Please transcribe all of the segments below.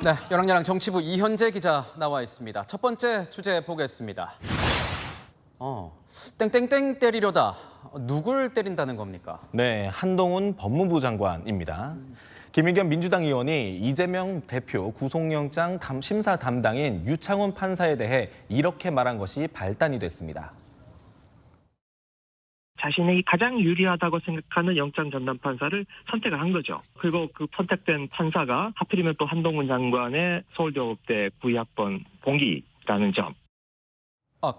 네, 열왕야랑 정치부 이현재 기자 나와 있습니다. 첫 번째 주제 보겠습니다. 땡땡땡 때리려다 누굴 때린다는 겁니까? 네, 한동훈 법무부 장관입니다. 김의겸 민주당 의원이 이재명 대표 구속영장 심사 담당인 유창훈 판사에 대해 이렇게 말한 것이 발단이 됐습니다. 자신이 가장 유리하다고 생각하는 영장 전담 판사를 선택을 한 거죠. 그리고 그 선택된 판사가 하필이면 또 한동훈 장관의 서울대법대 92학번 동기라는 점.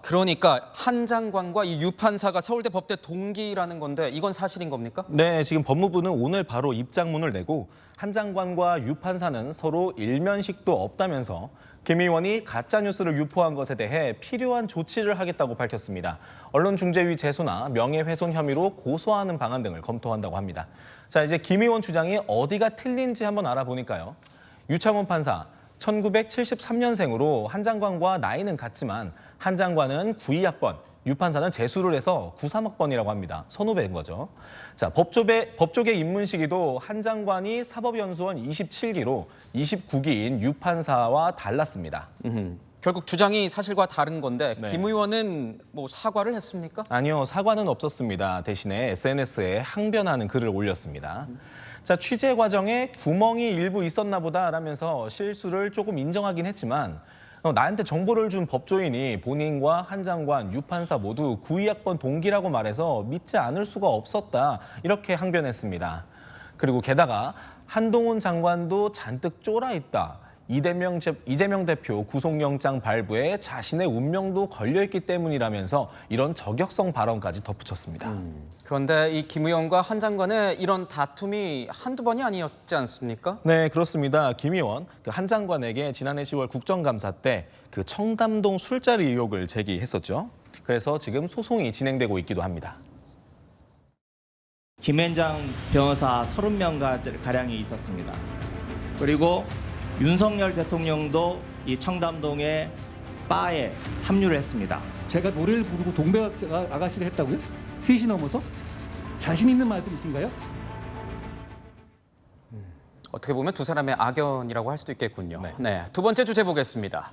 그러니까 한 장관과 이 유 판사가 서울대 법대 동기라는 건데 이건 사실인 겁니까? 네, 지금 법무부는 오늘 바로 입장문을 내고 한 장관과 유 판사는 서로 일면식도 없다면서 김 의원이 가짜뉴스를 유포한 것에 대해 필요한 조치를 하겠다고 밝혔습니다. 언론중재위 제소나 명예훼손 혐의로 고소하는 방안 등을 검토한다고 합니다. 자, 이제 김 의원 주장이 어디가 틀린지 한번 알아보니까요. 유창훈 판사, 1973년생으로 한 장관과 나이는 같지만 한 장관은 92학번, 유 판사는 재수를 해서 93학번이라고 합니다. 선후배인 거죠. 자, 법조계 입문 시기도 한 장관이 사법연수원 27기로 29기인 유 판사와 달랐습니다. 결국 주장이 사실과 다른 건데 네. 김 의원은 뭐 사과를 했습니까? 아니요, 사과는 없었습니다. 대신에 SNS에 항변하는 글을 올렸습니다. 자, 취재 과정에 구멍이 일부 있었나 보다라면서 실수를 조금 인정하긴 했지만 나한테 정보를 준 법조인이 본인과 한 장관, 유 판사 모두 92학번 동기라고 말해서 믿지 않을 수가 없었다. 이렇게 항변했습니다. 그리고 게다가 한동훈 장관도 잔뜩 쫄아 있다. 이재명 대표 구속영장 발부에 자신의 운명도 걸려있기 때문이라면서 이런 저격성 발언까지 덧붙였습니다. 그런데 이 김 의원과 한 장관의 이런 다툼이 한두 번이 아니었지 않습니까? 네, 그렇습니다. 김 의원, 한 장관에게 지난해 10월 국정감사 때 그 청담동 술자리 의혹을 제기했었죠. 그래서 지금 소송이 진행되고 있기도 합니다. 김앤장 변호사 30명가량이 있었습니다. 그리고 윤석열 대통령도 이 청담동의 바에 합류를 했습니다. 제가 노래를 부르고 동백 아가씨를 했다고요? 3시 넘어서? 자신 있는 말씀이신가요? 어떻게 보면 두 사람의 악연이라고 할 수도 있겠군요. 네, 두 번째 주제 보겠습니다.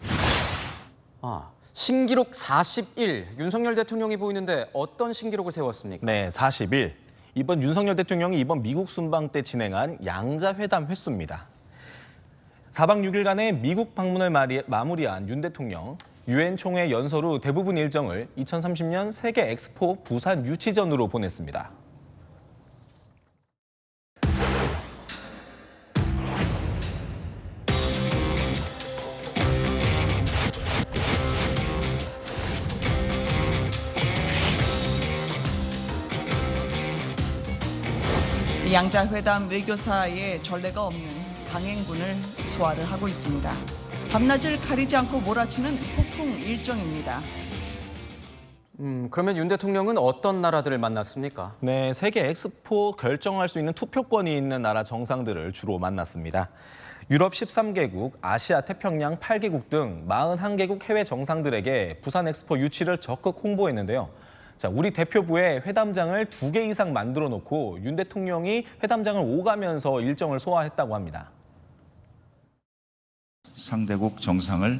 신기록 41, 윤석열 대통령이 보이는데 어떤 신기록을 세웠습니까? 네, 41. 이번 윤석열 대통령이 이번 미국 순방 때 진행한 양자회담 횟수입니다. 4박 6일간의 미국 방문을 마무리한 윤 대통령, 유엔 총회 연설 후 대부분 일정을 2030년 세계 엑스포 부산 유치전으로 보냈습니다. 양자회담 외교사의 전례가 없는 강행군을 소화를 하고 있습니다. 밤낮을 가리지 않고 몰아치는 폭풍 일정입니다. 그러면 윤 대통령은 어떤 나라들을 만났습니까? 네, 세계 엑스포 결정할 수 있는 투표권이 있는 나라 정상들을 주로 만났습니다. 유럽 13개국, 아시아 태평양 8개국 등 41개국 해외 정상들에게 부산 엑스포 유치를 적극 홍보했는데요. 자, 우리 대표부에 회담장을 2개 이상 만들어 놓고 윤 대통령이 회담장을 오가면서 일정을 소화했다고 합니다. 상대국 정상을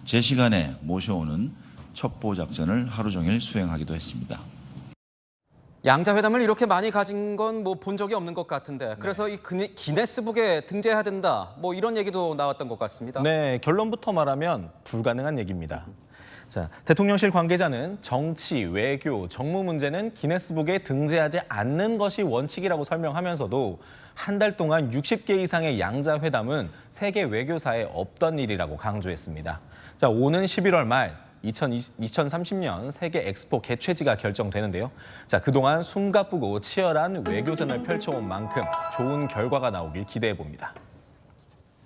제 시간에 모셔오는 첩보 작전을 하루 종일 수행하기도 했습니다. 양자회담을 이렇게 많이 가진 건 뭐 본 적이 없는 것 같은데 그래서 이 기네스북에 등재해야 된다 뭐 이런 얘기도 나왔던 것 같습니다. 네, 결론부터 말하면 불가능한 얘기입니다. 자, 대통령실 관계자는 정치, 외교, 정무 문제는 기네스북에 등재하지 않는 것이 원칙이라고 설명하면서도 한 달 동안 60개 이상의 양자회담은 세계 외교사에 없던 일이라고 강조했습니다. 자, 오는 11월 말 2030년 세계 엑스포 개최지가 결정되는데요. 자, 그동안 숨가쁘고 치열한 외교전을 펼쳐온 만큼 좋은 결과가 나오길 기대해 봅니다.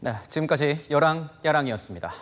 네, 지금까지 열왕야랑이었습니다.